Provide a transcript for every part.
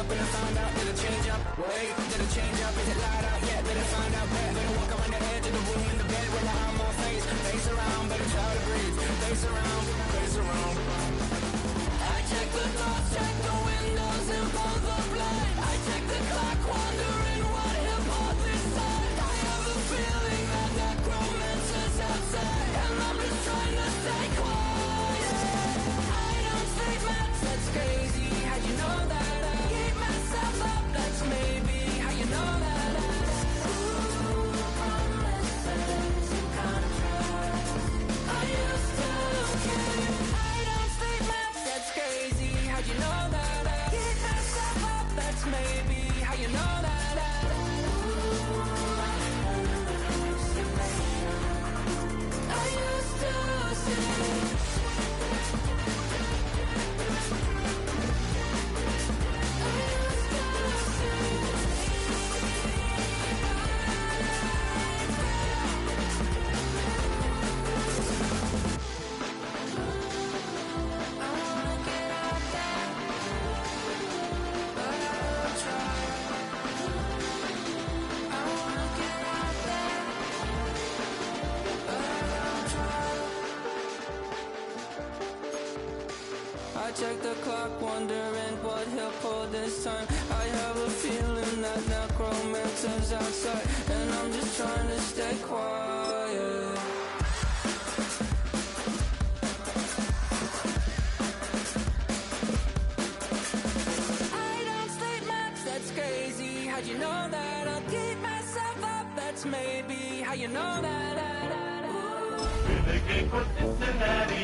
up and I found out that it change up. Wait, did it change up? Is it light out yet? Did it find out where? Better walk around the edge of the room in the bed with my arm on face. Face around, better try to breathe. Face around, face around. I check the doors, check the windows and pull the blind. I check the clock, wondering what he'll pull this time. I have a feeling that necromancer's outside, and I'm just trying to stay quiet. I don't sleep much, that's crazy. How you know that? I keep myself up, that's maybe how you know that. Ooh, promises and contracts. I used to keep. I don't sleep much, that's crazy. How you know that? I keep myself up, that's maybe how you know that. I used to say. I check the clock, wondering what he'll pull this time. I have a feeling that necromancer's outside, and I'm just trying to stay quiet. I don't sleep much, that's crazy. How'd you know that? I'll keep myself up, that's maybe how you know that. In the game for Cincinnati.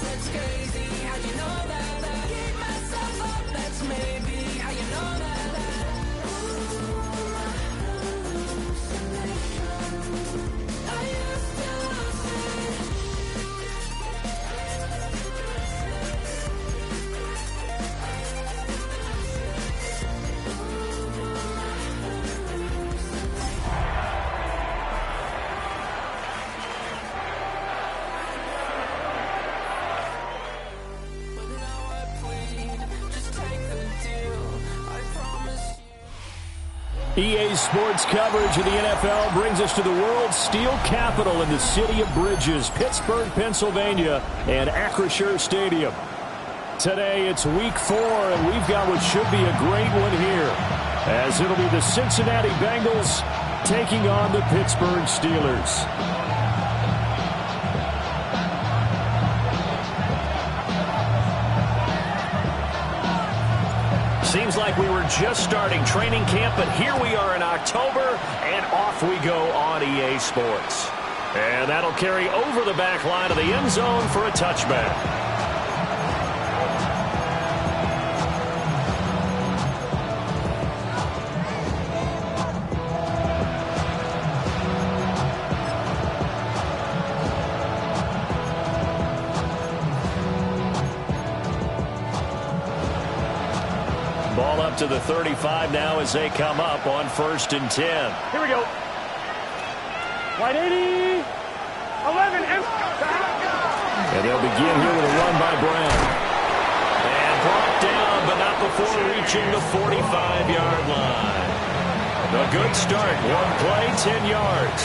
That's crazy, how'd you know that? I keep myself up, that's maybe how you know that. I used to say. EA Sports coverage of the NFL brings us to the world's steel capital in the city of Bridges, Pittsburgh, Pennsylvania, and Acrisure Stadium. Today it's week 4, and we've got what should be a great one here, as it'll be the Cincinnati Bengals taking on the Pittsburgh Steelers. Seems like we were just starting training camp, but here we are in October, and off we go on EA Sports. And that'll carry over the back line of the end zone for a touchback. Ball up to the 35 now as they come up on 1st and 10. Here we go. Wide 80. 11. And they'll begin here with a run by Brown. And brought down, but not before reaching the 45-yard line. A good start. One play, 10 yards.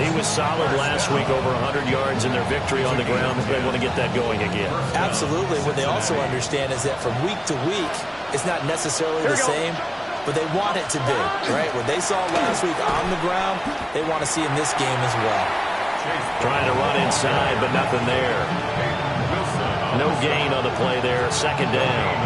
He was solid last week, over 100 yards in their victory on the ground. They want to get that going again. Absolutely. What they also understand is that from week to week, it's not necessarily the same, but they want it to be, right? What they saw last week on the ground, they want to see in this game as well. Trying to run inside, but nothing there. No gain on the play there. 2nd down.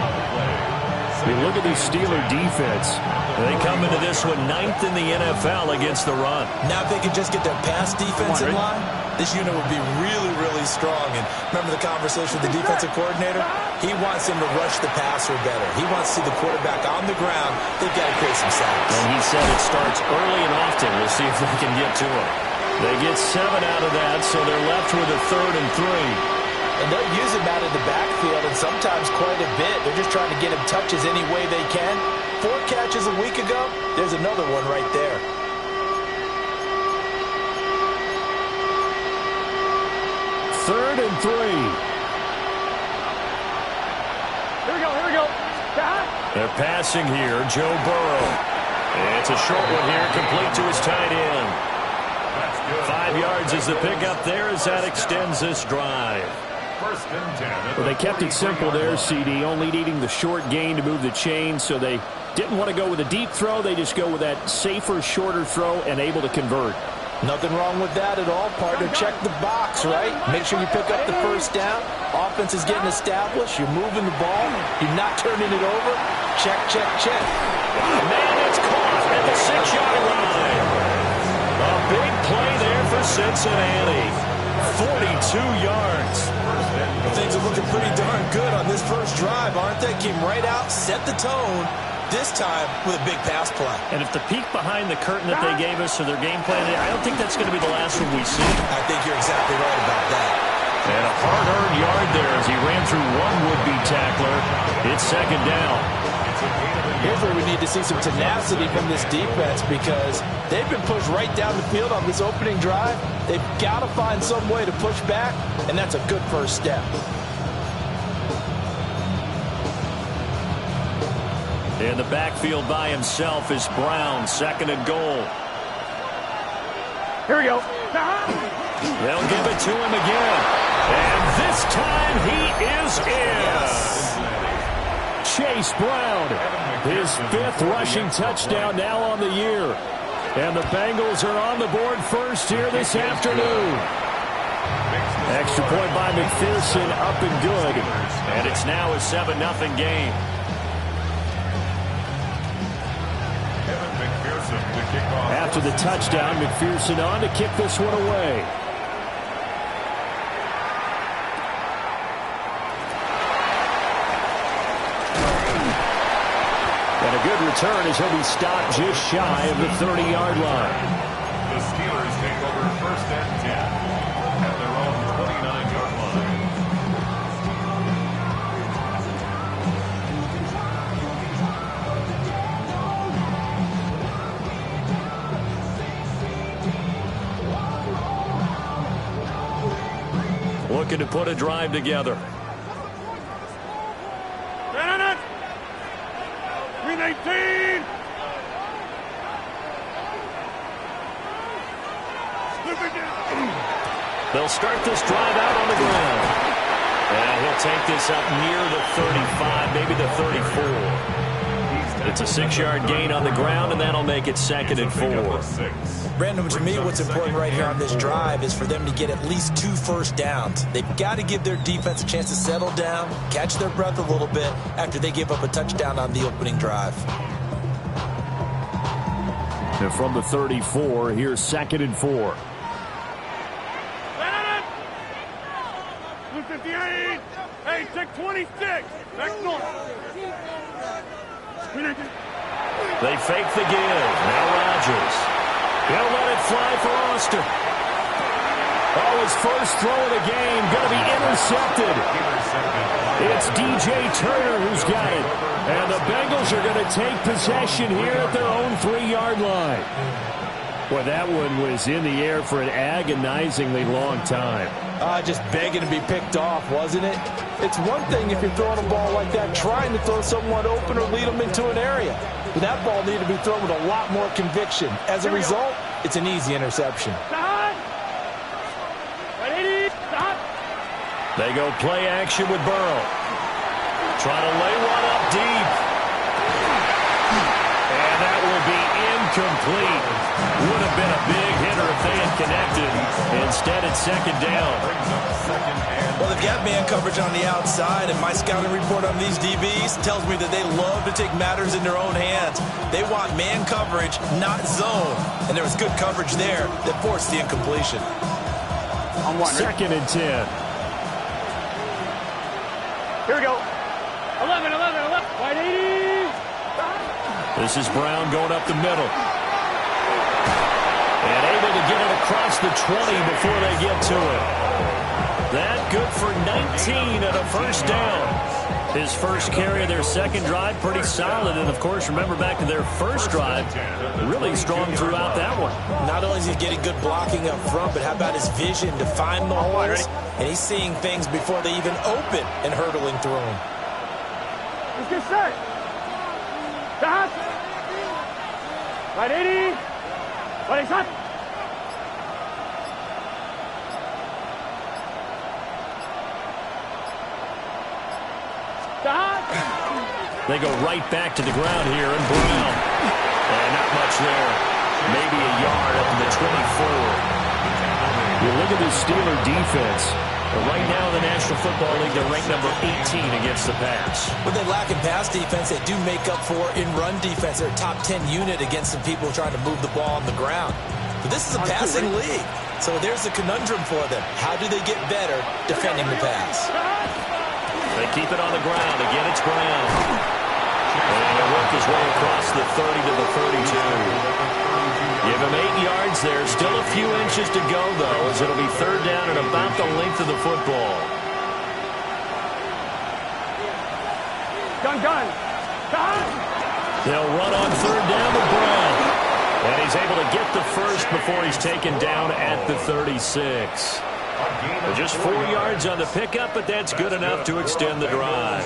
You look at the Steeler defense. They come into this one 9th in the NFL against the run. Now if they can just get their pass defense in line, this unit would be really, really strong. And remember the conversation with the defensive coordinator? He wants him to rush the passer better. He wants to see the quarterback on the ground. They've got to create some sacks. And he said it starts early and often. We'll see if they can get to him. They get 7 out of that, so they're left with a 3rd and 3. And they'll use him out in the backfield, and sometimes quite a bit. They're just trying to get him touches any way they can. 4 catches a week ago, there's another one right there. Third and 3. They're passing here, Joe Burrow. It's a short one here, complete to his tight end. 5 yards is the pickup there as that extends this drive. Well, they kept it simple there, CD, only needing the short gain to move the chain, so they didn't want to go with a deep throw. They just go with that safer, shorter throw and able to convert. Nothing wrong with that at all, partner. Check the box, right? Make sure you pick up the first down. Offense is getting established. You're moving the ball. You're not turning it over. Check, check, check. Man, it's caught at the 6-yard line. A big play there for Cincinnati. 42 yards. Things are looking pretty darn good on this first drive, aren't they? Came right out, set the tone, this time with a big pass play. And if the peek behind the curtain that they gave us or their game plan, I don't think that's going to be the last one we see. I think you're exactly right about that. And a hard-earned yard there as he ran through one would-be tackler. It's second down. Here's where we need to see some tenacity from this defense because they've been pushed right down the field on this opening drive. They've got to find some way to push back, and that's a good first step. In the backfield by himself is Brown, second and goal. Here we go. They'll give it to him again. And this time he is in. Chase Brown, his 5th rushing touchdown now on the year. And the Bengals are on the board first here this afternoon. Extra point by McPherson, up and good. And it's now a 7-0 game. After the touchdown, McPherson on to kick this one away. And a good return as he'll be stopped just shy of the 30-yard line. The Steelers take over 1st and 10 at their own 29-yard line. Looking to put a drive together. Green 18. They'll start this drive out on the ground. And he'll take this up near the 35, maybe the 34. It's a 6-yard gain on the ground, and that'll make it 2nd and 4. Brandon, to me, what's important right here on this drive is for them to get at least 2 first downs. They've got to give their defense a chance to settle down, catch their breath a little bit after they give up a touchdown on the opening drive. And from the 34, here's 2nd and 4. 258. Hey, check 26. Back north. They fake the give. Now Rodgers. He'll let it fly for Austin. Oh, his first throw of the game going to be intercepted. It's DJ Turner who's got it. And the Bengals are going to take possession here at their own 3-yard line. Boy, that one was in the air for an agonizingly long time. Just begging to be picked off, wasn't it? It's one thing if you're throwing a ball like that, trying to throw someone open or lead them into an area. But that ball needed to be thrown with a lot more conviction. As a result, it's an easy interception. They go play action with Burrow. Trying to lay one up deep. And that will be incomplete. Would have been a big hitter if they had connected. Instead, it's 2nd down. Well, they've got man coverage on the outside, and my scouting report on these DBs tells me that they love to take matters in their own hands. They want man coverage, not zone. And there was good coverage there that forced the incompletion. 2nd and 10. Here we go. 11. Wide 80. This is Brown going up the middle. And able to get it across the 20 before they get to it. That good for 19 and a first down. His first carry of their second drive, pretty solid. And, of course, remember back to their first drive, really strong throughout that one. Not only is he getting good blocking up front, but how about his vision to find the holes? And he's seeing things before they even open and hurtling through them. Let's get set. Stop. Right 80. Right shot. Stop. They go right back to the ground here, and Brown. And not much there. Maybe a yard up to the 24. You look at the Steeler defense. But right now in the National Football League, they're ranked number 18 against the pass. When they lack in pass defense, they do make up for in run defense. They're a top 10 unit against some people trying to move the ball on the ground. But this is a passing league. So there's a conundrum for them. How do they get better defending the pass? They keep it on the ground. Again, it's Brown. And he'll work his way across the 30 to the 32. Give him 8 yards there. Still a few inches to go, though, as it'll be third down at about the length of the football. Gun. They'll run on third down to Brown. And he's able to get the first before he's taken down at the 36. Just 4 yards on the pickup, but that's good enough to extend the drive.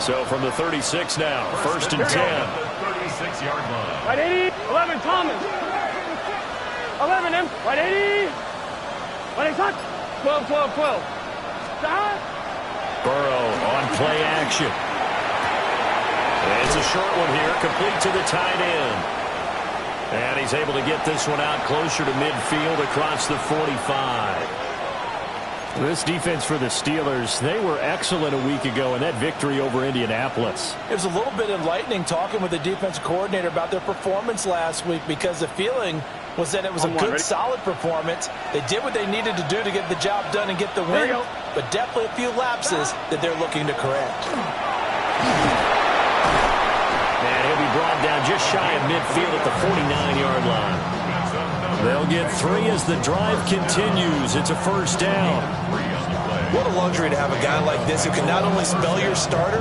So from the 36 now, first and 10. 36-yard line. Right 80. 11 Thomas. 11 M. Right 80. Right shot. 12. Stop. Burrow on play action. It's a short one here, complete to the tight end. And he's able to get this one out closer to midfield across the 45. This defense for the Steelers, they were excellent a week ago in that victory over Indianapolis. It was a little bit enlightening talking with the defensive coordinator about their performance last week because the feeling was that it was a good, solid performance. They did what they needed to do to get the job done and get the win, but definitely a few lapses that they're looking to correct. And he'll be brought down just shy of midfield at the 49-yard line. They'll get 3 as the drive continues. It's a first down. What a luxury to have a guy like this who can not only spell your starter,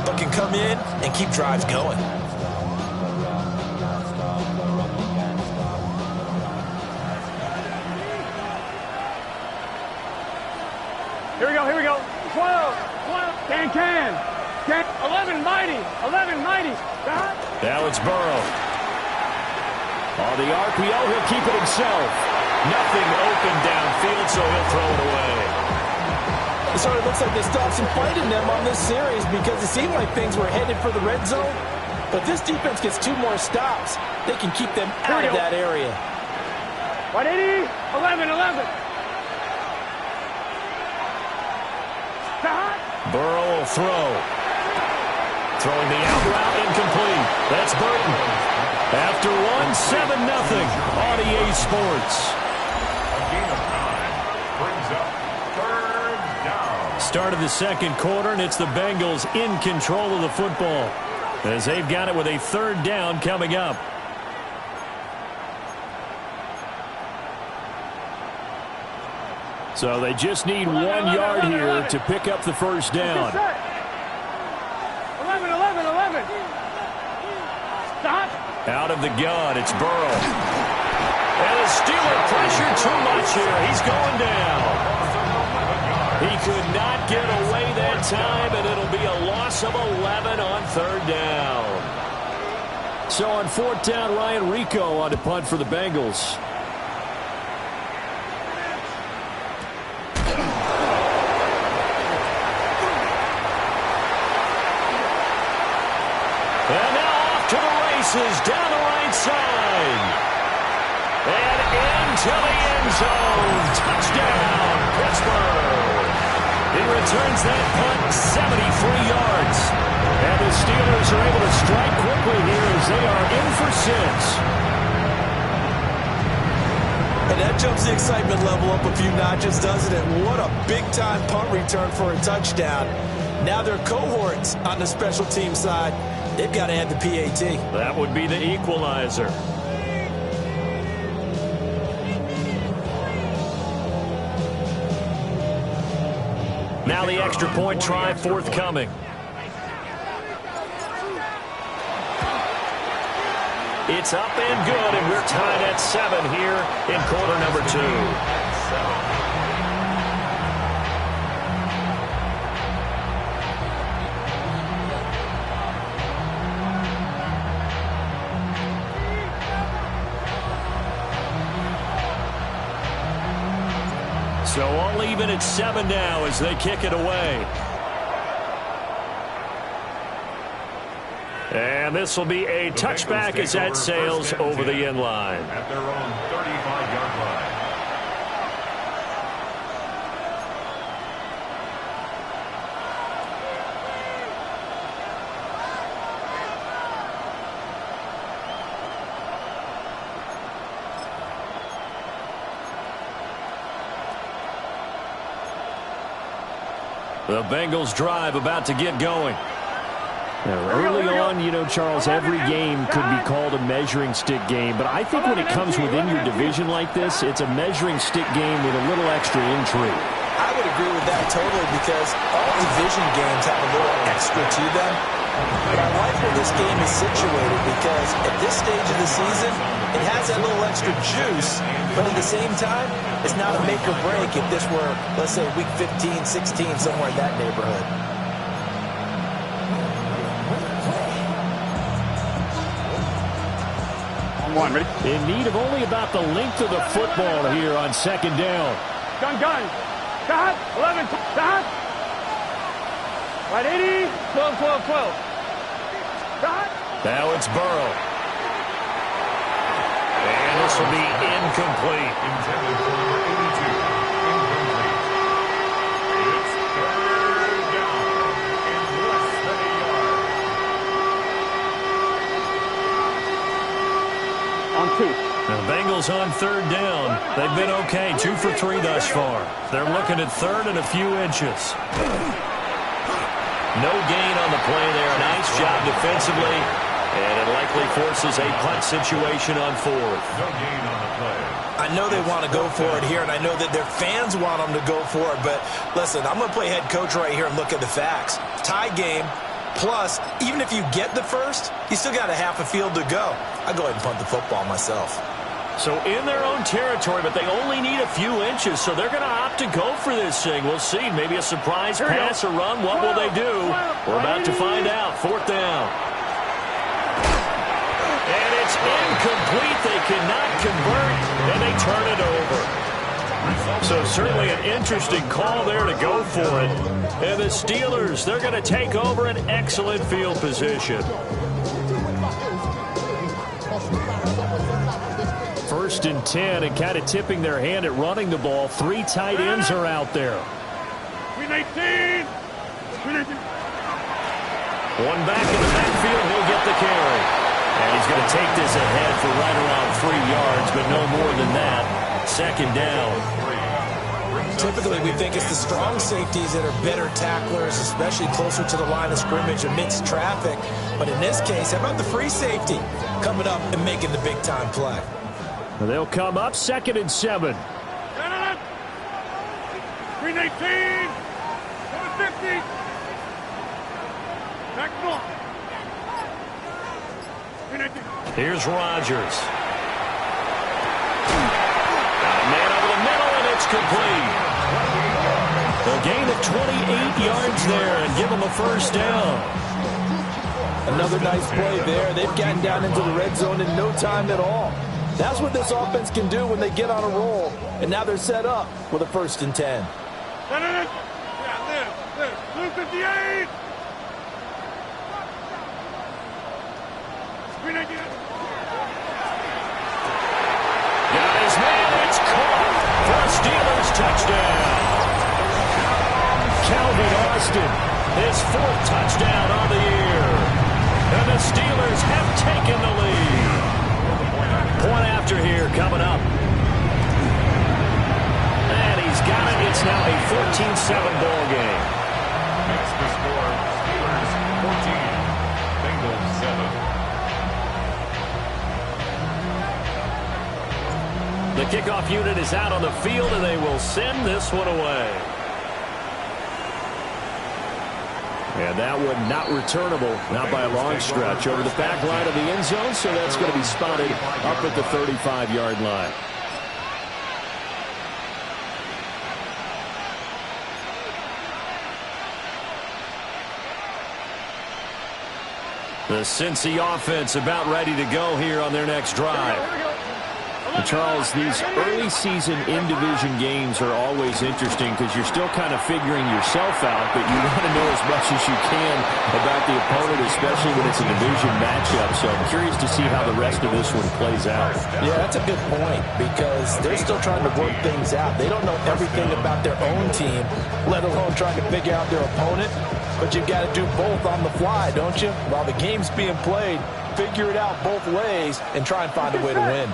but can come in and keep drives going. Here we go. 12. Can. 11 mighty. Stop. Now it's Burrow. On the RPO, he'll keep it himself. Nothing open downfield, so he'll throw it away. It sort of looks like they still have some fight in them on this series because it seemed like things were headed for the red zone. But this defense gets 2 more stops. They can keep them out of that area. 180, 11. Burrow will throw. Throwing the out route incomplete. That's Burton. After 7-0 on EA Sports. A gain of 9 brings up third down. Start of the second quarter, and it's the Bengals in control of the football as they've got it with a third down coming up. So they just need 1 yard here to pick up the first down. 11. Stop. Out of the gun, it's Burrow. And the Steeler pressure too much here. He's going down. He could not get away that time, and it'll be a loss of 11 on third down. So on fourth down, Ryan Rico on to punt for the Bengals. And now off to the races down the right side. And into the end zone. Touchdown, Pittsburgh. He returns that punt 73 yards. And the Steelers are able to strike quickly here as they are in for 6. And that jumps the excitement level up a few notches, doesn't it? What a big-time punt return for a touchdown. Now their cohorts on the special team side, they've got to add the PAT. That would be the equalizer. Now the extra point try forthcoming. It's up and good, and we're tied at 7 here in quarter number 2. So all even at 7 now as they kick it away. And this will be a touchback as that sails over the end line. At their own 35-yard line. The Bengals drive about to get going. Now, early on, you know, Charles, every game could be called a measuring stick game. But I think when it comes within your division like this, it's a measuring stick game with a little extra intrigue. I would agree with that totally because all division games have a little extra to them. But I like where this game is situated because at this stage of the season, it has that little extra juice. But at the same time, it's not a make or break if this were, let's say, week 15, 16, somewhere in that neighborhood. One, ready? In need of only about the length of the football here on second down. Gun. Got 11. Got. Right, 80. 12. Got. Now it's Burrow. And this will be incomplete. Intended for number 82. Incomplete. It's third down in less than a yard. On 2. The Bengals on third down. They've been okay, 2 for 3 thus far. They're looking at third and a few inches. No gain on the play there. Nice job defensively. And it likely forces a punt situation on fourth. No gain on the play. I know they want to go for it here, and I know that their fans want them to go for it. But listen, I'm going to play head coach right here and look at the facts. Tie game. Plus, even if you get the first, you still got a half a field to go. I'll go ahead and punt the football myself. So in their own territory, but they only need a few inches, so they're going to opt to go for this thing. We'll see. Maybe a surprise pass or run. What will they do? We're about to find out. Fourth down. And it's incomplete. They cannot convert, and they turn it over. So certainly an interesting call there to go for it. And the Steelers, they're going to take over an excellent field position. First and 10, and kind of tipping their hand at running the ball. 3 tight ends are out there. 319. One back in the backfield, he'll get the carry. And he's going to take this ahead for right around 3 yards, but no more than that. Second down. Typically, we think it's the strong safeties that are better tacklers, especially closer to the line of scrimmage amidst traffic. But in this case, how about the free safety coming up and making the big-time play? They'll come up 2nd and 7. 319. 750. Back north. 319. Here's Rodgers. Got a man over the middle, and it's complete. A gain of 28 yards there and give them a first down. Another nice play there. They've gotten down into the red zone in no time at all. That's what this offense can do when they get on a roll. And now they're set up with a 1st and 10. Yeah, live. 258. 319. Got his man. It's caught for a Steelers touchdown. Calvin Austin, his 4th touchdown on the year. And the Steelers have taken the lead. Point after here coming up. And he's got it. It's now a 14-7 ball game. That's the score. Steelers 14. Bengals 7. The kickoff unit is out on the field, and they will send this one away. And that one not returnable, not by a long stretch, over the back line of the end zone, so that's going to be spotted up at the 35-yard line. The Cincy offense about ready to go here on their next drive. And Charles, these early season in-division games are always interesting because you're still kind of figuring yourself out, but you want to know as much as you can about the opponent, especially when it's a division matchup. So I'm curious to see how the rest of this one plays out. Yeah, that's a good point because they're still trying to work things out. They don't know everything about their own team, let alone trying to figure out their opponent. But you've got to do both on the fly, don't you? While the game's being played, figure it out both ways and try and find a way to win.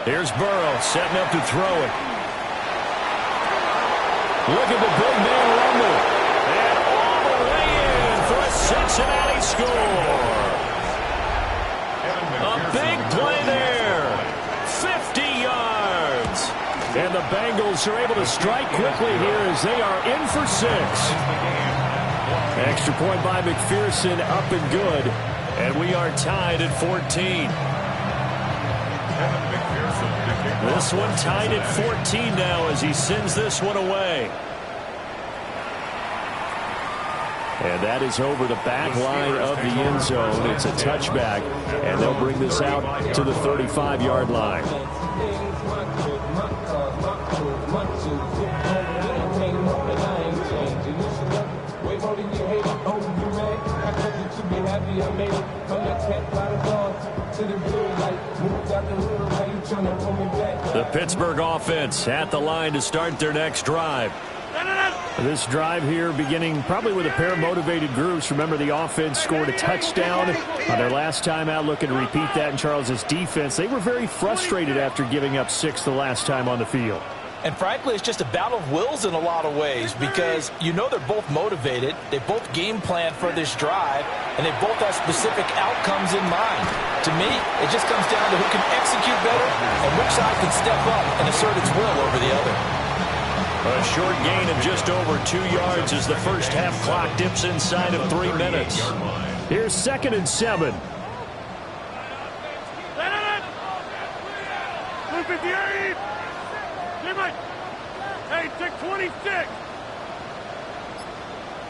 Here's Burrow setting up to throw it. Look at the big man rumble. And all the way in for a Cincinnati score. A big play there. 50 yards. And the Bengals are able to strike quickly here as they are in for 6. Extra point by McPherson, up and good. And we are tied at 14. This one tied at 14 now as he sends this one away. And that is over the back line of the end zone. It's a touchback, and they'll bring this out to the 35-yard line. The Pittsburgh offense at the line to start their next drive. This drive here beginning probably with a pair of motivated groups. Remember, the offense scored a touchdown on their last time out. Looking to repeat that in Charles's defense. They were very frustrated after giving up 6 the last time on the field. And frankly, it's just a battle of wills in a lot of ways because you know they're both motivated. They both game plan for this drive, and they both have specific outcomes in mind. To me, it just comes down to who can execute better and which side can step up and assert its will over the other. A short gain of just over 2 yards as the first half clock dips inside of 3 minutes. Here's 2nd and 7. 258. Hey, take 26.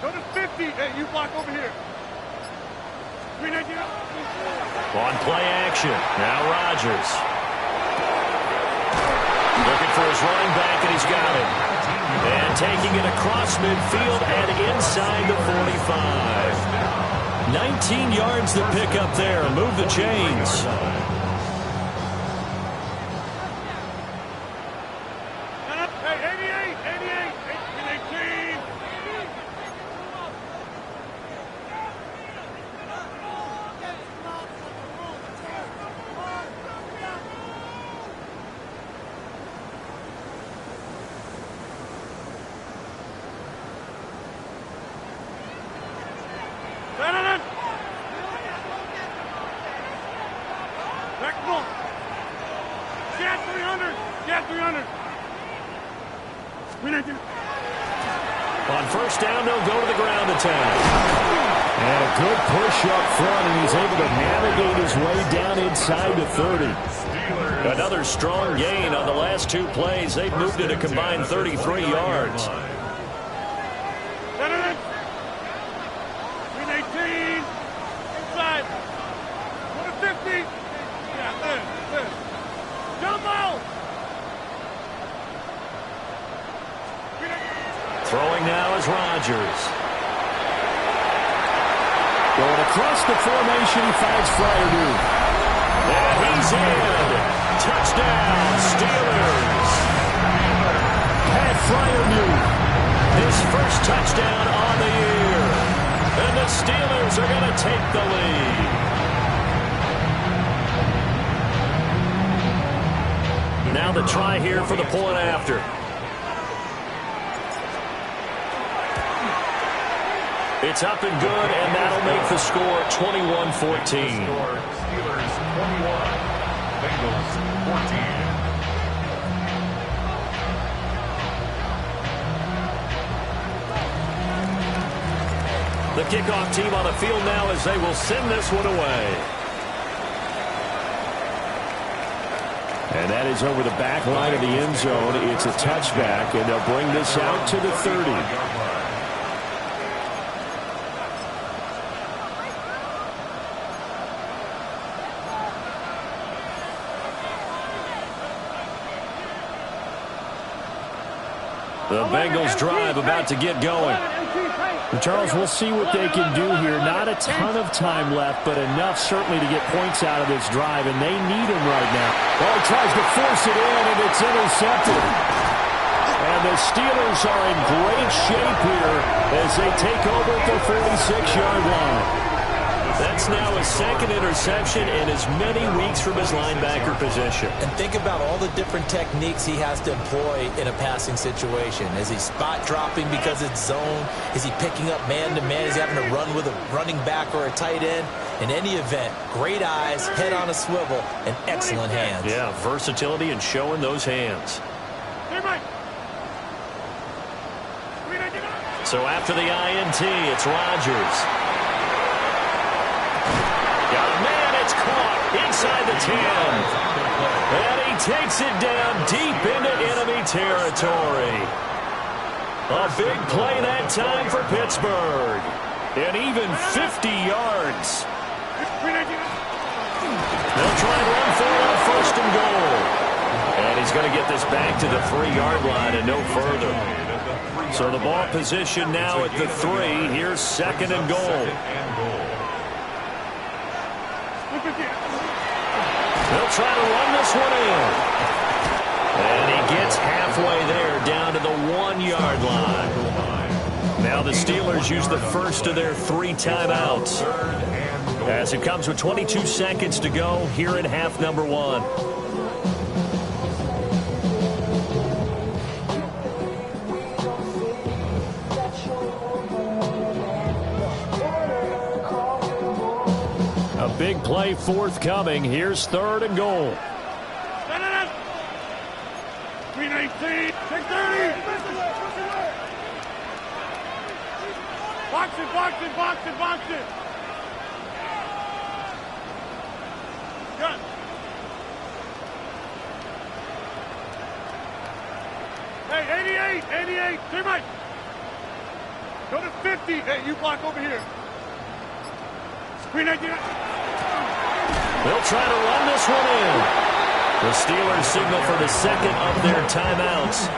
Go to 50. Hey, you block over here. On play action. Now Rodgers. Looking for his running back, and he's got him. And taking it across midfield and inside the 45. 19 yards to pick up there. Move the chains. On first down, they'll go to the ground attack. And a good push up front, and he's able to navigate his way down inside the 30. Another strong gain on the last 2 plays. They've moved it a combined 33 yards. 18. Inside. Go to 50. Yeah, there. Jump out. Throwing now is Rodgers. Going across the formation, he finds Fryermuth. And he's in. Touchdown, Steelers. Pat Fryermuth, his first touchdown on the year. And the Steelers are going to take the lead. Now the try here for the point after. It's up and good, and that'll make the score 21-14. Steelers 21, Bengals 14. The kickoff team on the field now as they will send this one away. And that is over the back line of the end zone. It's a touchback, and they'll bring this out to the 30. The Bengals drive about to get going. And Charles, we'll see what they can do here. Not a ton of time left, but enough certainly to get points out of this drive, and they need them right now. Oh, he tries to force it in, and it's intercepted. And the Steelers are in great shape here as they take over at the 46-yard line. That's now his second interception in as many weeks from his linebacker position. And think about all the different techniques he has to employ in a passing situation. Is he spot dropping because it's zone? Is he picking up man-to-man? Is he having to run with a running back or a tight end? In any event, great eyes, head on a swivel, and excellent hands. Yeah, versatility and showing those hands. So after the INT, it's Rodgers. It's caught inside the 10. And he takes it down deep into enemy territory. A big play that time for Pittsburgh. And even 50 yards. They'll try and run for it on first and goal. And he's going to get this back to the 3-yard line and no further. So the ball position now at the 3. Here's second and goal. They'll try to run this one in. And he gets halfway there down to the 1-yard line. Now the Steelers use the first of their 3 timeouts. As it comes with 22 seconds to go here in half number 1. A big play forthcoming. Here's third and goal. 319, 630. Box it, box it, box it, box it. Good. Hey, 88, clear Mike. Go to 50. Hey, you block over here. They'll try to run this one in. The Steelers signal for the second of their timeouts.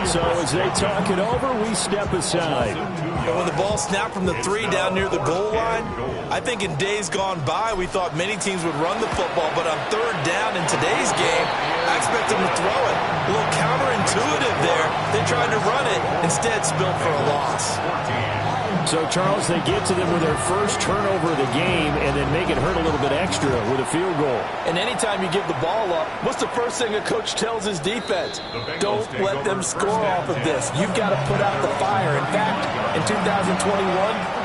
So as they talk it over, we step aside. And when the ball snapped from the 3 down near the goal line, I think in days gone by, we thought many teams would run the football, but on third down in today's game, I expect them to throw it. A little counterintuitive there. They tried to run it, instead spilled for a loss. So, Charles, they get to them with their first turnover of the game and then make it hurt a little bit extra with a field goal. And anytime you give the ball up, what's the first thing a coach tells his defense? Don't let them score off of this. You've got to put out the fire. In fact, in 2021,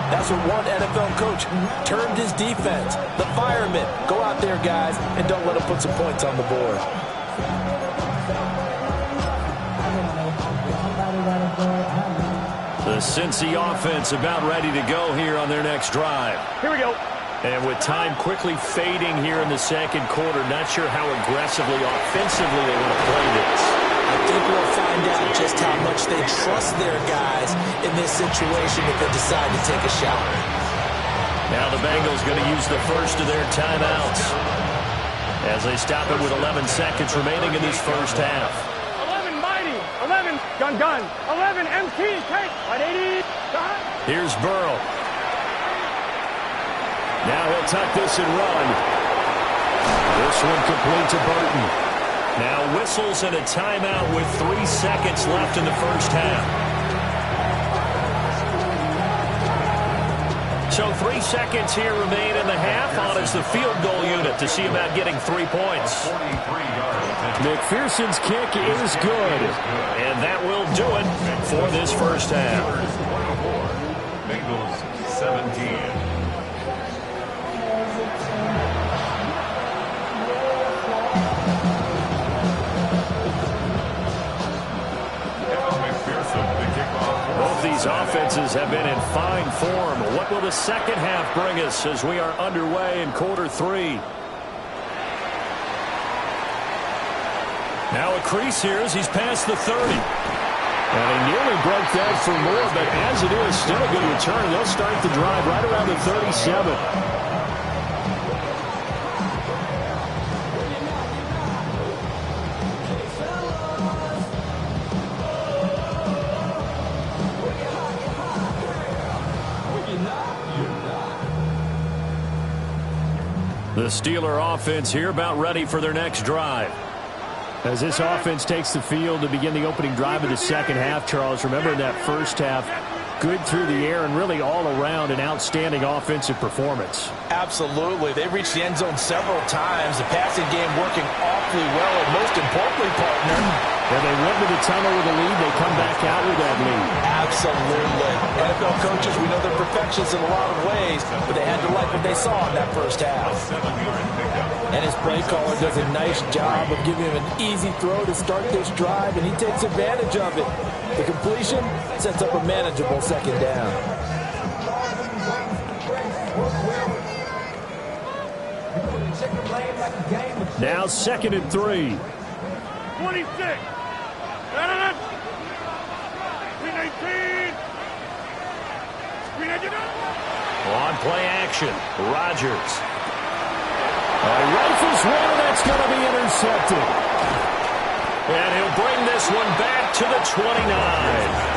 that's what one NFL coach termed his defense. The firemen. Go out there, guys, and don't let them put some points on the board. The Cincy offense about ready to go here on their next drive. Here we go. And with time quickly fading here in the second quarter, not sure how aggressively, offensively they want to play this. I think we'll find out just how much they trust their guys in this situation if they decide to take a shot. Now the Bengals going to use the first of their timeouts as they stop it with 11 seconds remaining in this first half. 11 mighty, 11 gun, 11 MT, take 180. Here's Burrow. Now he'll tuck this and run. This one complete to Burton. Now whistles and a timeout with 3 seconds left in the first half. So 3 seconds here remain in the half on as the field goal unit to see about getting 3 points. McPherson's kick is good. And that will do it for this first half. Bengals 17. Both these offenses have been in fine form. What will the second half bring us as we are underway in quarter 3? Now a crease here as he's past the 30. And he nearly broke that for more, but as it is, still a good return. They'll start the drive right around the 37. Steeler offense here about ready for their next drive. As this offense takes the field to begin the opening drive of the second half, Charles, remember in that first half, good through the air and really all around an outstanding offensive performance. Absolutely. They reached the end zone several times. The passing game working awfully well, and most importantly, partner, when they went to the tunnel with a lead, they come back out with that lead. Absolutely. NFL coaches, we know they're perfectionists in a lot of ways, but they had to like what they saw in that first half. And his play caller does a nice job of giving him an easy throw to start this drive, and he takes advantage of it. The completion sets up a manageable second down. Now 2nd and 3. 26. Screen 18. Screen 18. On play action, Rodgers. Rifles one, and that's going to be intercepted. And he'll bring this one back to the 29.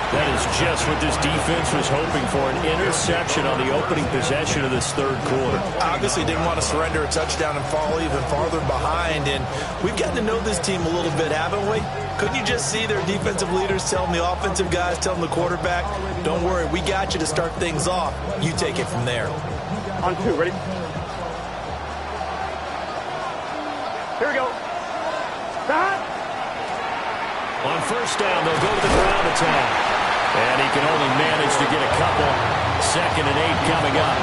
That is just what this defense was hoping for, an interception on the opening possession of this third quarter. Obviously didn't want to surrender a touchdown and fall even farther behind, and we've gotten to know this team a little bit, haven't we? Couldn't you just see their defensive leaders telling the offensive guys, telling the quarterback, don't worry, we got you to start things off. You take it from there. On 2, ready? Here we go. Stop. On first down, they'll go to the ground attack. And he can only manage to get a couple. 2nd and 8 coming up.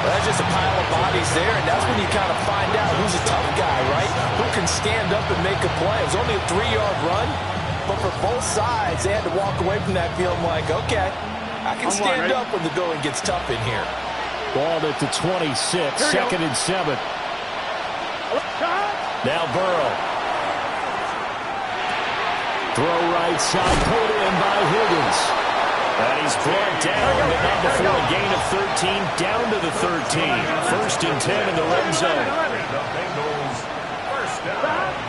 Well, that's just a pile of bodies there, and that's when you kind of find out who's a tough guy, right? Who can stand up and make a play. It was only a 3-yard run, but for both sides, they had to walk away from that field like, okay, I can stand up when the going gets tough in here. Ball at the 26, 2nd and 7. Now Burrow. Throw right side, pulled in by Higgins. And he's brought down, but not before a gain of 13, down to the 13. 1st and 10 in the red zone.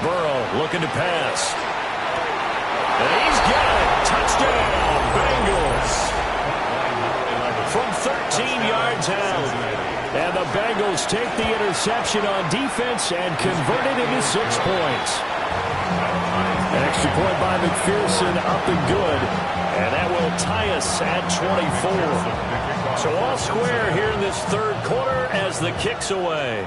Burrow looking to pass. And he's got it. Touchdown, Bengals. From 13 yards out. And the Bengals take the interception on defense and convert it into 6 points. An extra point by McPherson, up and good. And that will tie us at 24. So all square here in this third quarter as the kick's away.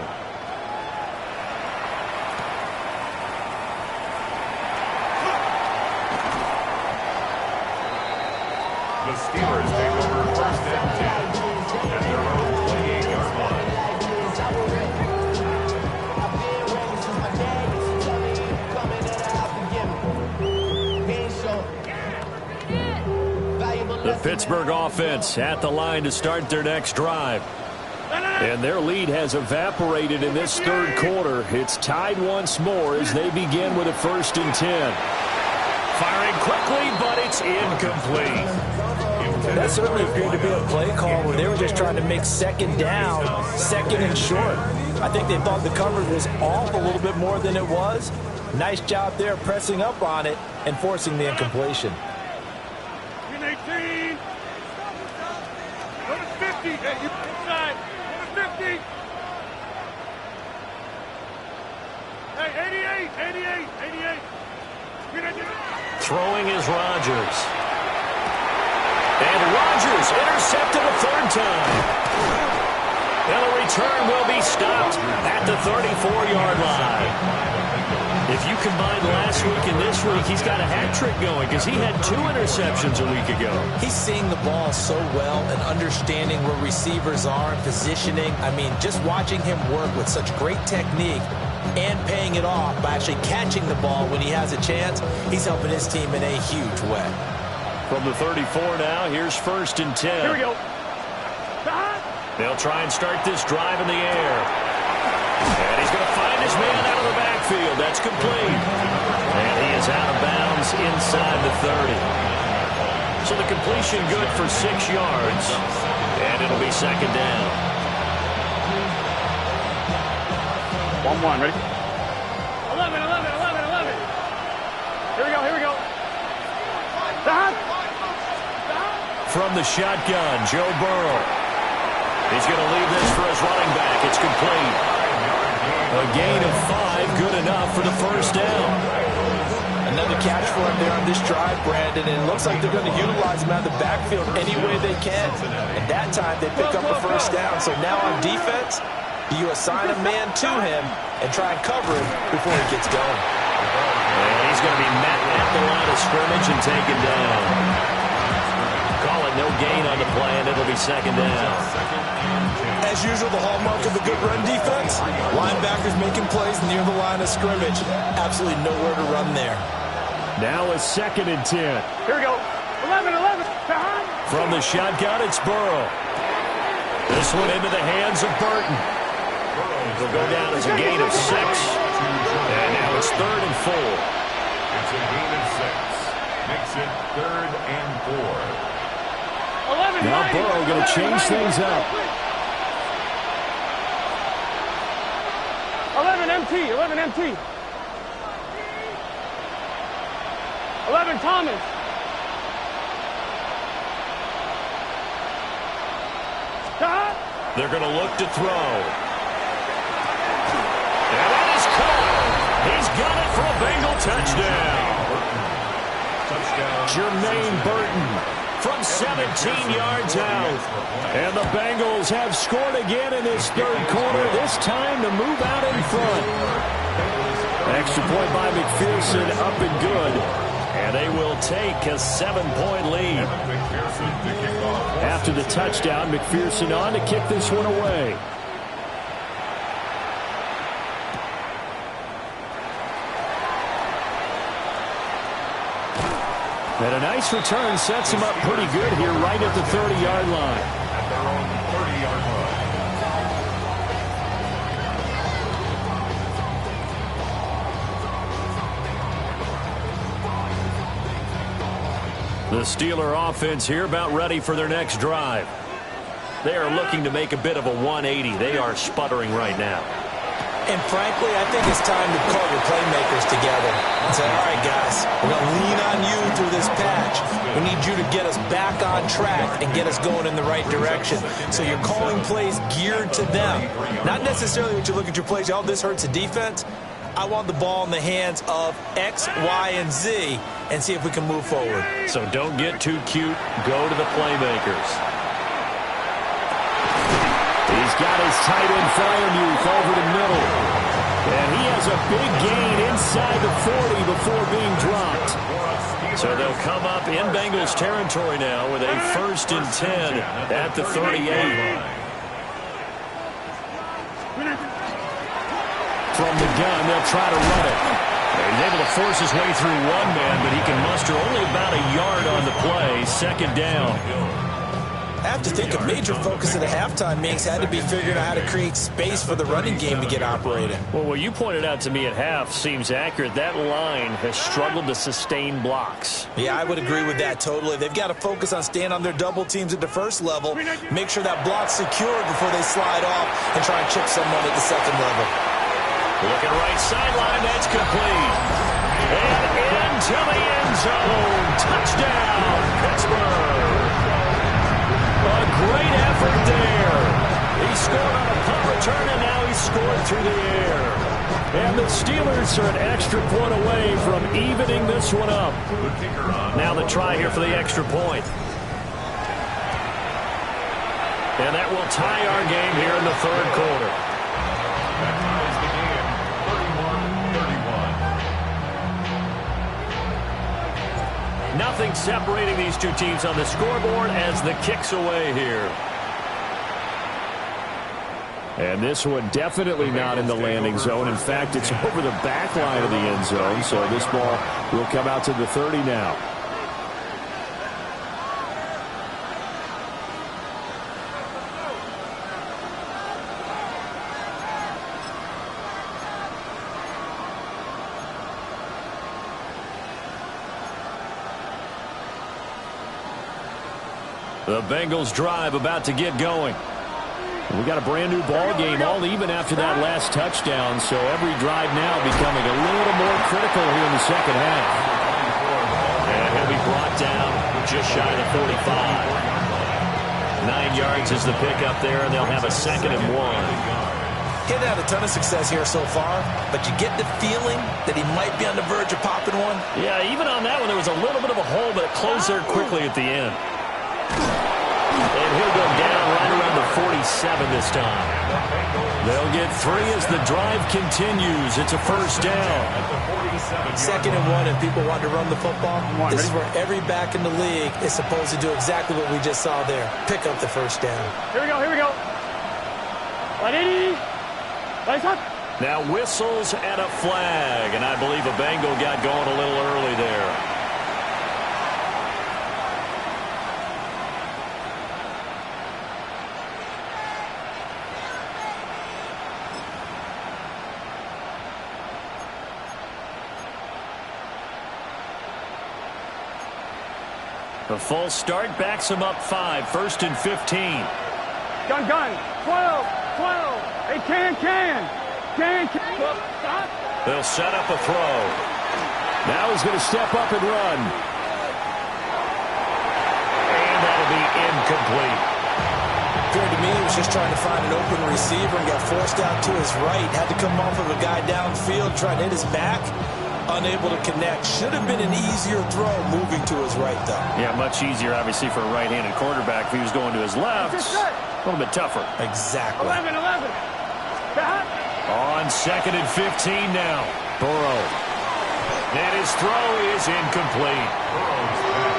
The Steelers take over 1st and 10 at their own 28-yard line. The Pittsburgh offense at the line to start their next drive. And their lead has evaporated in this third quarter. It's tied once more as they begin with a 1st and 10. Firing quickly, but it's incomplete. That certainly appeared to be a play call where they were just trying to make 2nd down, 2nd and short. I think they thought the coverage was off a little bit more than it was. Nice job there pressing up on it and forcing the incompletion. 18. Go to 50. Hey, you inside. Go to 50. Hey, 88. Throwing is Rodgers. And Rodgers intercepted a 3rd time. And the return will be stopped at the 34-yard line. If you combine last week and this week, he's got a hat trick going because he had 2 interceptions a week ago. He's seeing the ball so well and understanding where receivers are and positioning. I mean, just watching him work with such great technique and paying it off by actually catching the ball when he has a chance, he's helping his team in a huge way. From the 34 now, here's 1st and 10. Here we go. They'll try and start this drive in the air. And he's going to find his man out of the backfield. That's complete. And he is out of bounds inside the 30. So the completion good for 6 yards. And it'll be 2nd down. 1-1, ready? 11. Here we go. From the shotgun, Joe Burrow. He's going to leave this for his running back. It's complete. A gain of 5, good enough for the first down. Another catch for him there on this drive, Brandon, and it looks like they're going to utilize him out of the backfield any way they can. And that time, they pick up a first down. So now on defense, you assign a man to him and try and cover him before he gets going. And he's going to be met at the line of scrimmage and taken down. Call it no gain on the play, and it'll be second down. As usual, the hallmark of a good run defense, linebackers making plays near the line of scrimmage. Absolutely nowhere to run there. Now a 2nd and 10. Here we go. 11. From the shotgun, it's Burrow. This one into the hands of Burton. It'll go down as a gain of 6. And now it's 3rd and 4. It's a gain of 6. Makes it 3rd and 4. Now Burrow going to change things up. 11 MT. 11 Thomas. They're going to look to throw. And that is caught. He's got it for a Bengal touchdown. Jermaine Burton from 17 yards out. And the Bengals have scored again in this 3rd quarter, this time to move out in front. Extra point by McPherson, up and good. And they will take a 7-point lead. After the touchdown, McPherson on to kick this one away. And a nice return sets him up pretty good here right at the 30-yard line. At their own 30-yard line. The Steeler offense here about ready for their next drive. They are looking to make a bit of a 180. They are sputtering right now. And frankly, I think it's time to call your playmakers together and say, all right, guys, we're going to lean on you through this patch. We need you to get us back on track and get us going in the right direction. So you're calling plays geared to them. Not necessarily what you look at your plays, oh, this hurts the defense. I want the ball in the hands of X, Y, and Z and see if we can move forward. So don't get too cute. Go to the playmakers. He's got his tight end Fryermuth over the middle. And he has a big gain inside the 40 before being dropped. So they'll come up in Bengals territory now with a 1st and 10 at the 38. From the gun, they'll try to run it. He's able to force his way through one man, but he can muster only about a yard on the play. 2nd down. I have to think a major focus at the halftime meetings had to be figuring out how to create space for the running game to get operating. Well, what you pointed out to me at half seems accurate. That line has struggled to sustain blocks. Yeah, I would agree with that totally. They've got to focus on staying on their double teams at the first level, make sure that block's secured before they slide off and try and chip someone at the 2nd level. Looking right sideline, that's complete. And into the end zone. Touchdown, Pittsburgh. A great effort there. He scored on a punt return, and now he's scored through the air. And the Steelers are an extra point away from evening this one up. Now the try here for the extra point. And that will tie our game here in the 3rd quarter. That ties the game, 31-31. Nothing separating these two teams on the scoreboard as the kick's away here. And this one definitely not in the landing zone. In fact, it's over the back line of the end zone, so this ball will come out to the 30 now. The Bengals drive about to get going. We got a brand new ball game, all even after that last touchdown, so every drive now becoming a little more critical here in the 2nd half. And he'll be brought down just shy of the 45. 9 yards is the pickup there, and they'll have a 2nd and 1. He's had a ton of success here so far, but you get the feeling that he might be on the verge of popping one. Yeah, even on that one, there was a little bit of a hole, but it closed there quickly at the end. And he'll go down right around the 47 this time. They'll get 3 as the drive continues. It's a 1st down. 2nd and 1, and people want to run the football. This is where every back in the league is supposed to do exactly what we just saw there. Pick up the 1st down. Here we go, here we go. 180. Now whistles and a flag, and I believe a Bengal got going a little early there. The full start backs him up 5, 1st and 15. Gun, 12. Hey, can. Stop. They'll set up a throw. Now he's going to step up and run. And that'll be incomplete. Appeared to me he was just trying to find an open receiver and got forced out to his right. Had to come off of a guy downfield trying to hit his back. Unable to connect. Should have been an easier throw moving to his right, though. Yeah, much easier, obviously, for a right-handed quarterback. If he was going to his left, a little bit tougher. Exactly. 11. On 2nd and 15 now. Burrow. And his throw is incomplete.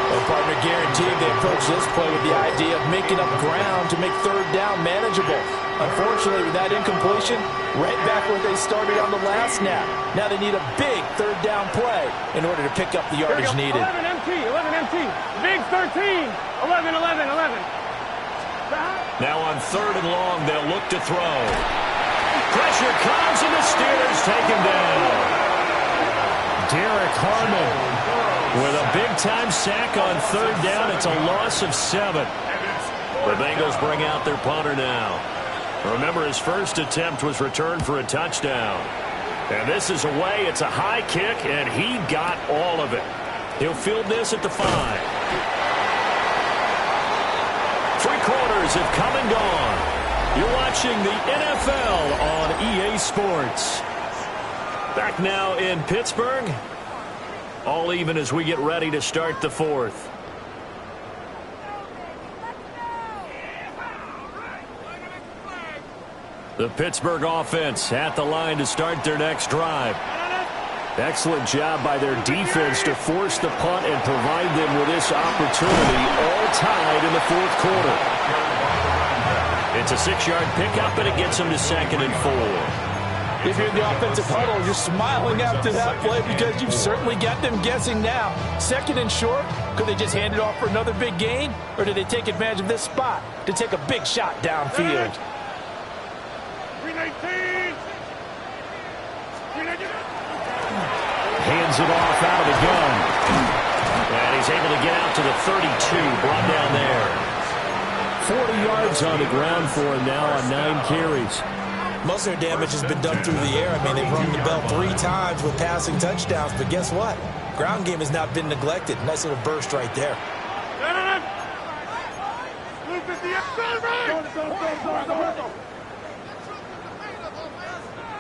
Well, partner, guaranteed they approach this play with the idea of making up ground to make 3rd down manageable. Unfortunately, with that incompletion, right back where they started on the last snap. Now they need a big 3rd down play in order to pick up the yardage needed. 11 MT. Big 13. 11. Now on 3rd and long, they'll look to throw. Pressure comes, and the Steelers take him down. Derek Harmon with a big-time sack on 3rd down. It's a loss of 7. The Bengals bring out their punter now. Remember, his first attempt was returned for a touchdown. And this is away. It's a high kick, and he got all of it. He'll field this at the 5. 3 quarters have come and gone. You're watching the NFL on EA Sports. Back now in Pittsburgh. All even as we get ready to start the 4th. The Pittsburgh offense at the line to start their next drive. Excellent job by their defense to force the punt and provide them with this opportunity, all tied in the 4th quarter. It's a 6-yard pickup, and it gets them to 2nd and 4. If you're in the offensive huddle, you're smiling after that play because you've certainly got them guessing now. 2nd and short, could they just hand it off for another big gain? Or did they take advantage of this spot to take a big shot downfield? 319. Hands it off out of the gun. And he's able to get out to the 32, brought down there. 40 yards on the ground for him now on 9 carries. Most of their damage has been done through the air. I mean, they've rung the bell 3 times with passing touchdowns, but guess what? Ground game has not been neglected. Nice little burst right there.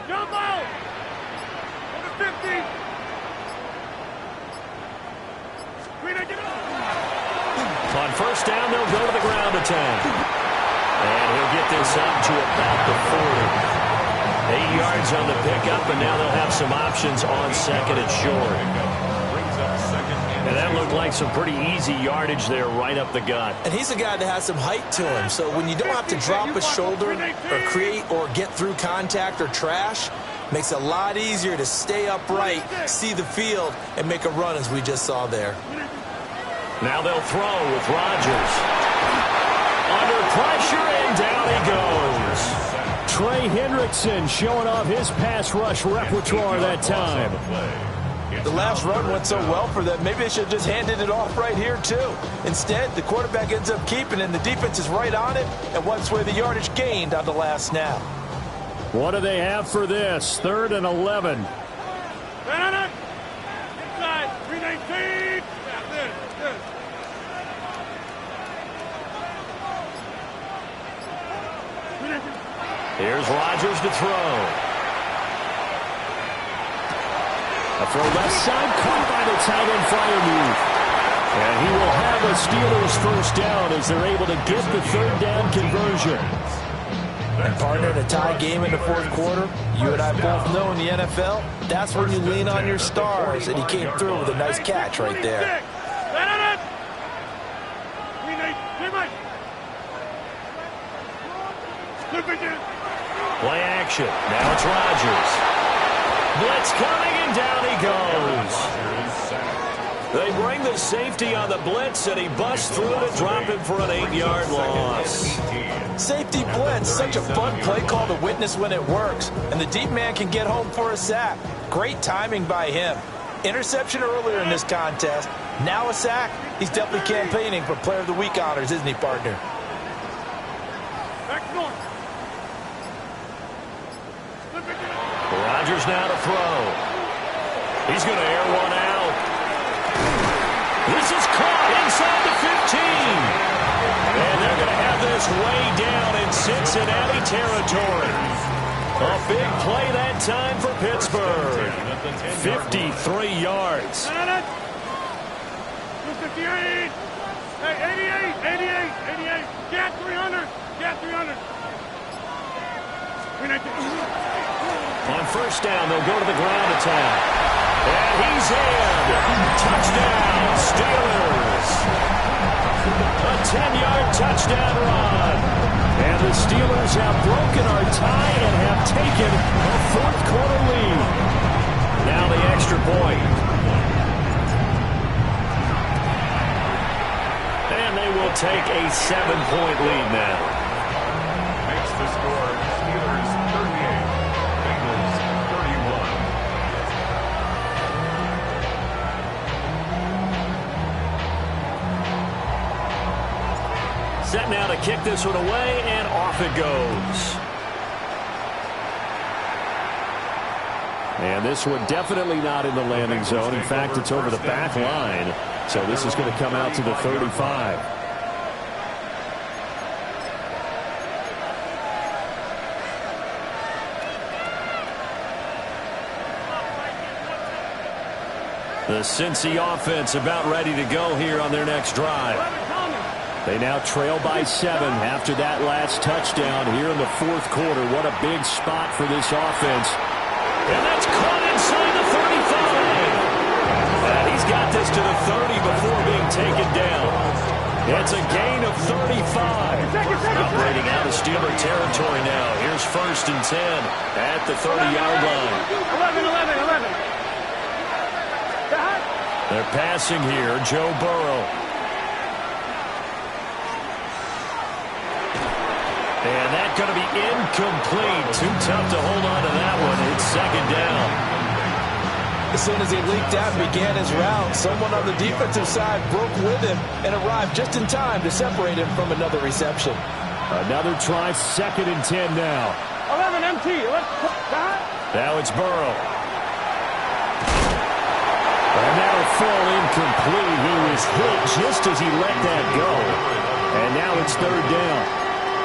Jump out! On the 50! On 1st down, they'll go to the ground attack. And he'll get this up to about the 40. 8 yards on the pickup, and now they'll have some options on 2nd and short. And that looked like some pretty easy yardage there right up the gut. And he's a guy that has some height to him, so when you don't have to drop a shoulder or create or get through contact or trash, makes it a lot easier to stay upright, see the field, and make a run as we just saw there. Now they'll throw with Rodgers. Under pressure, and down he goes. Trey Hendrickson showing off his pass rush repertoire that time. The last run went so well for them, maybe they should have just handed it off right here, too. Instead, the quarterback ends up keeping it, and the defense is right on it, and wipes away the yardage gained on the last snap. What do they have for this? 3rd and 11. Inside, 319. Here's Rodgers to throw. A throw left side, caught by the tight end Freiermuth. And he will have a Steelers first down as they're able to get the third down conversion. And partner, in a tie game in the fourth quarter, you and I both know in the NFL, that's when you lean on your stars, and he came through with a nice catch right there. Play action. Now it's Rodgers. Blitz coming, and down he goes. They bring the safety on the blitz, and he busts through to drop him for an 8-yard loss. Safety blitz, such a fun play call to witness when it works. And the deep man can get home for a sack. Great timing by him. Interception earlier in this contest. Now a sack. He's definitely campaigning for Player of the Week honors, isn't he, partner? Rodgers now to throw. He's going to air one out. This is caught inside the 15. And they're going to have this way down in Cincinnati territory. A big play that time for Pittsburgh. 53 yards. 58. Hey, 88. Get 300. On first down, they'll go to the ground attack. And he's in. Touchdown, Steelers. A 10-yard touchdown run. And the Steelers have broken our tie and have taken a fourth quarter lead. Now the extra point. And they will take a 7-point lead now. Makes the score Steelers 38, Bengals 31. Set now to kick this one away, and off it goes. And this one definitely not in the landing zone. In fact, it's over the back line. So this is going to come out to the 35. The Cincy offense about ready to go here on their next drive. They now trail by 7 after that last touchdown here in the fourth quarter. What a big spot for this offense. And that's caught inside the 35. And he's got this to the 30 before being taken down. It's a gain of 35. Operating out of Steeler territory now. Here's first and 10 at the 30-yard line. 11. They're passing here. Joe Burrow. And that's going to be incomplete. Too tough to hold on to that one. It's second down. As soon as he leaked out and began his route, someone on the defensive side broke with him and arrived just in time to separate him from another reception. Another try, second and 10 now. 11 MT. Now it's Burrow. And that'll fall incomplete. He was hit just as he let that go. And now it's third down.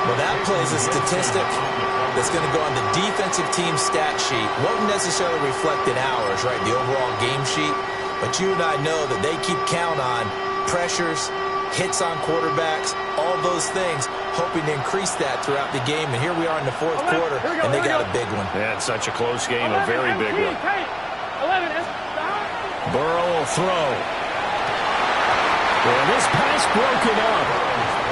Well, that plays a statistic that's going to go on the defensive team stat sheet. Won't necessarily reflect in ours, right, the overall game sheet. But you and I know that they keep count on pressures, hits on quarterbacks, all those things, hoping to increase that throughout the game. And here we are in the fourth quarter, and they got a big one. Yeah, it's such a close game, a very big one. 11. Burrow will throw. And this pass broken up.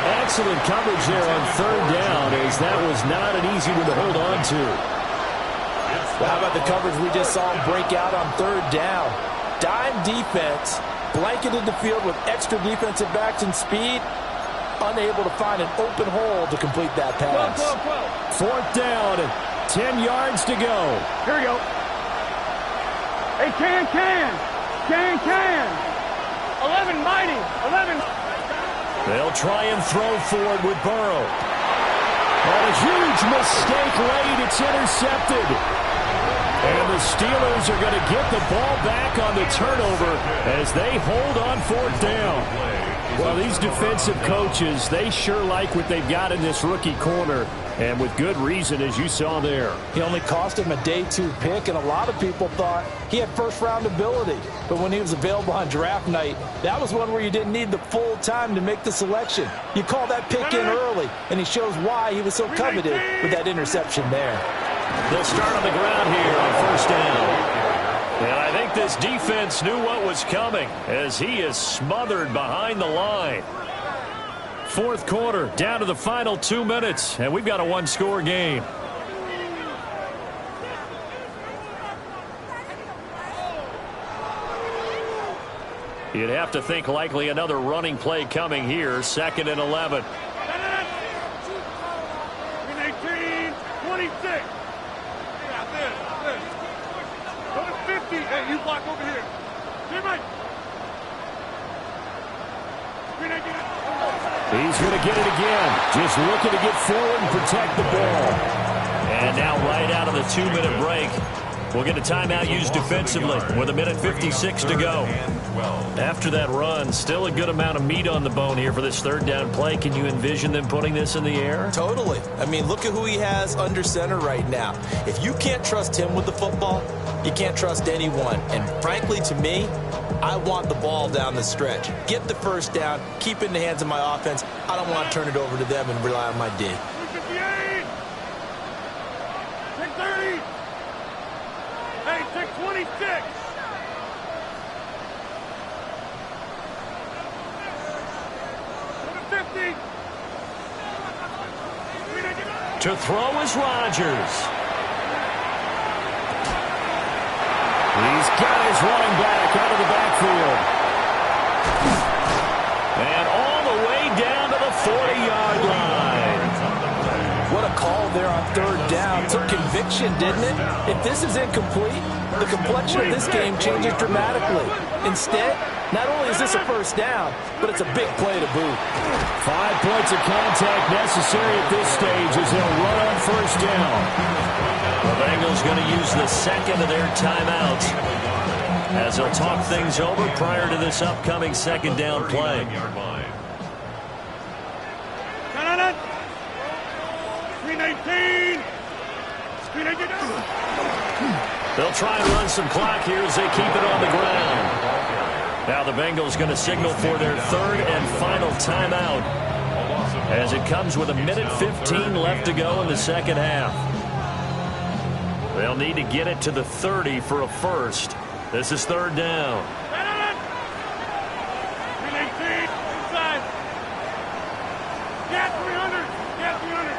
Excellent coverage there on third down, as that was not an easy one to hold on to. Well, how about the coverage we just saw him break out on third down? Dime defense, blanketed the field with extra defensive backs and speed, unable to find an open hole to complete that pass. Fourth down, 10 yards to go. Here we go. Hey, can. 11 mighty. 11. They'll try and throw forward with Burrow. And a huge mistake late. It's intercepted. And the Steelers are going to get the ball back on the turnover as they hold on fourth down. Well, these defensive coaches, they sure like what they've got in this rookie corner, and with good reason, as you saw there. He only cost him a day 2 pick, and a lot of people thought he had first-round ability. But when he was available on draft night, that was one where you didn't need the full time to make the selection. You call that pick in early, and he shows why he was so coveted with that interception there. They'll start on the ground here on first down. And I think this defense knew what was coming as he is smothered behind the line. Fourth quarter, down to the final 2 minutes, and we've got a one-score game. You'd have to think likely another running play coming here, 2nd and 11. 18, 26. Go to 50. Hey, you block over here. Teammate. He's going to get it again. Just looking to get forward and protect the ball. And now right out of the 2-minute break, we'll get a timeout used defensively with 1:56 to go. After that run, still a good amount of meat on the bone here for this third down play. Can you envision them putting this in the air? Totally. I mean, look at who he has under center right now. If you can't trust him with the football, you can't trust anyone. And frankly, to me, I want the ball down the stretch. Get the first down, keep it in the hands of my offense. I don't want to turn it over to them and rely on my D. 58. 630. Hey, 626. Go to 50. To throw is Rodgers. He's got his running back out of the backfield. And all the way down to the 40-yard line. What a call there on third down. Took conviction, didn't it? If this is incomplete, the complexion of this game changes dramatically. Instead, not only is this a first down, but it's a big play to boot. 5 points of contact necessary at this stage as they'll run on first down. The Bengals going to use the second of their timeouts as they'll talk things over prior to this upcoming second down play. They'll try and run some clock here as they keep it on the ground. Now the Bengals going to signal for their third and final timeout as it comes with 1:15 left to go in the second half. They'll need to get it to the 30 for a first. This is third down. Inside. Get 300. Get 300.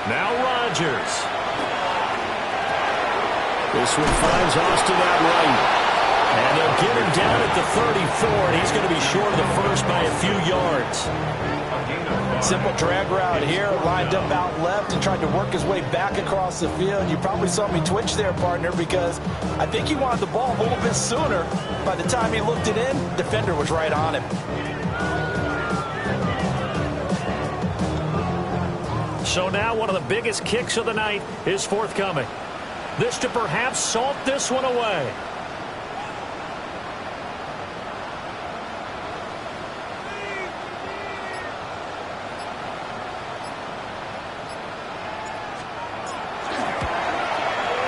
Now Rodgers. This one finds Austin out right. And they'll get him down at the 34, and he's going to be short of the first by a few yards. Simple drag route here, lined up out left and tried to work his way back across the field. You probably saw me twitch there, partner, because I think he wanted the ball a little bit sooner. By the time he looked it in, defender was right on him. So now one of the biggest kicks of the night is forthcoming. This to perhaps salt this one away.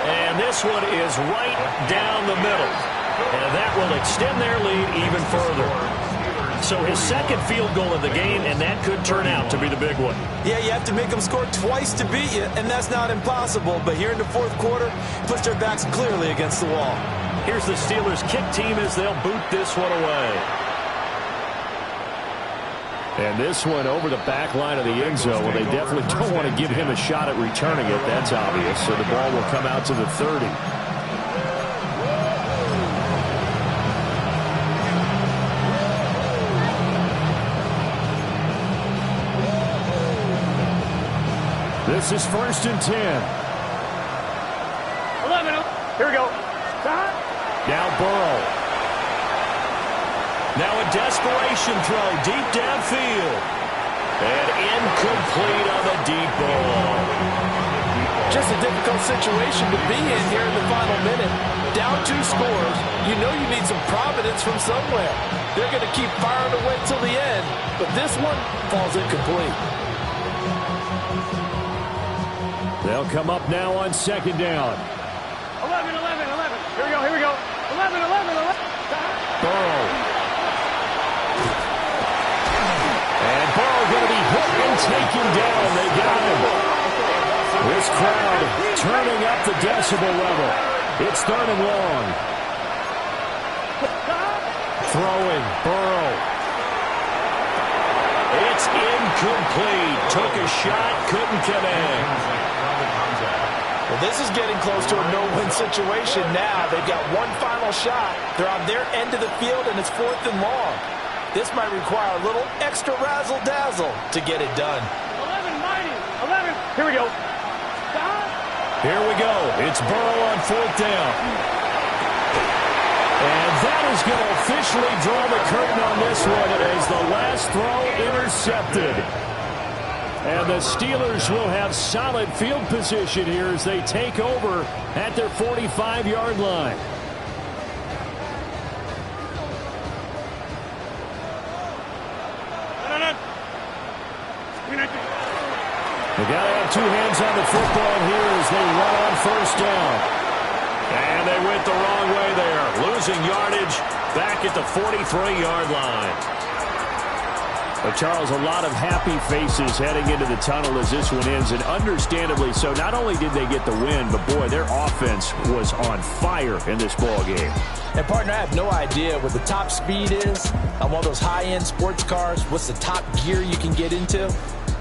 And this one is right down the middle. And that will extend their lead even further. So his second field goal of the game, and that could turn out to be the big one. Yeah, you have to make them score twice to beat you, and that's not impossible. But here in the fourth quarter, push their backs clearly against the wall. Here's the Steelers' kick team as they'll boot this one away. And this one over the back line of the end zone. Well, they definitely don't want to give him a shot at returning it. That's obvious. So the ball will come out to the 30. This is 1st and 10. 11. Here we go. Now Burrow. Now a desperation throw deep downfield. And incomplete on the deep ball. Just a difficult situation to be in here in the final minute. Down 2 scores, you know you need some providence from somewhere. They're going to keep firing away till the end, but this one falls incomplete. They'll come up now on second down. 11, 11, 11. Here we go. 11, 11, 11. Burrow. And Burrow going to be hit and taken down. They got him. This crowd turning up the decibel level. It's 3rd and long. Throwing, Burrow. It's incomplete. Took a shot, couldn't connect. Well, this is getting close to a no-win situation now. They've got one final shot. They're on their end of the field, and it's 4th and long. This might require a little extra razzle-dazzle to get it done. 11, mighty. 11. Here we go. Here we go. It's Burrow on 4th down. And that is going to officially draw the curtain on this one as the last throw intercepted. And the Steelers will have solid field position here as they take over at their 45-yard line. They got to have 2 hands on the football here as they run on 1st down. And they went the wrong way there. Losing yardage back at the 43-yard line. But Charles, a lot of happy faces heading into the tunnel as this one ends, and understandably so. Not only did they get the win, but boy, their offense was on fire in this ball game. And partner, I have no idea what the top speed is on one of those high-end sports cars. What's the top gear you can get into?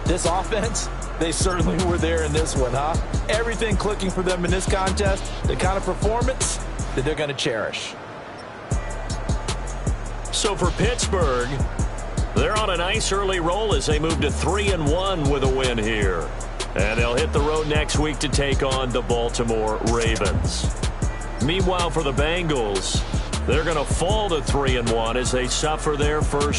This offense, they certainly were there in this one, huh? Everything clicking for them in this contest, the kind of performance that they're going to cherish. So for Pittsburgh, they're on a nice early roll as they move to 3-1 with a win here. And they'll hit the road next week to take on the Baltimore Ravens. Meanwhile, for the Bengals, they're going to fall to 3-1 as they suffer their first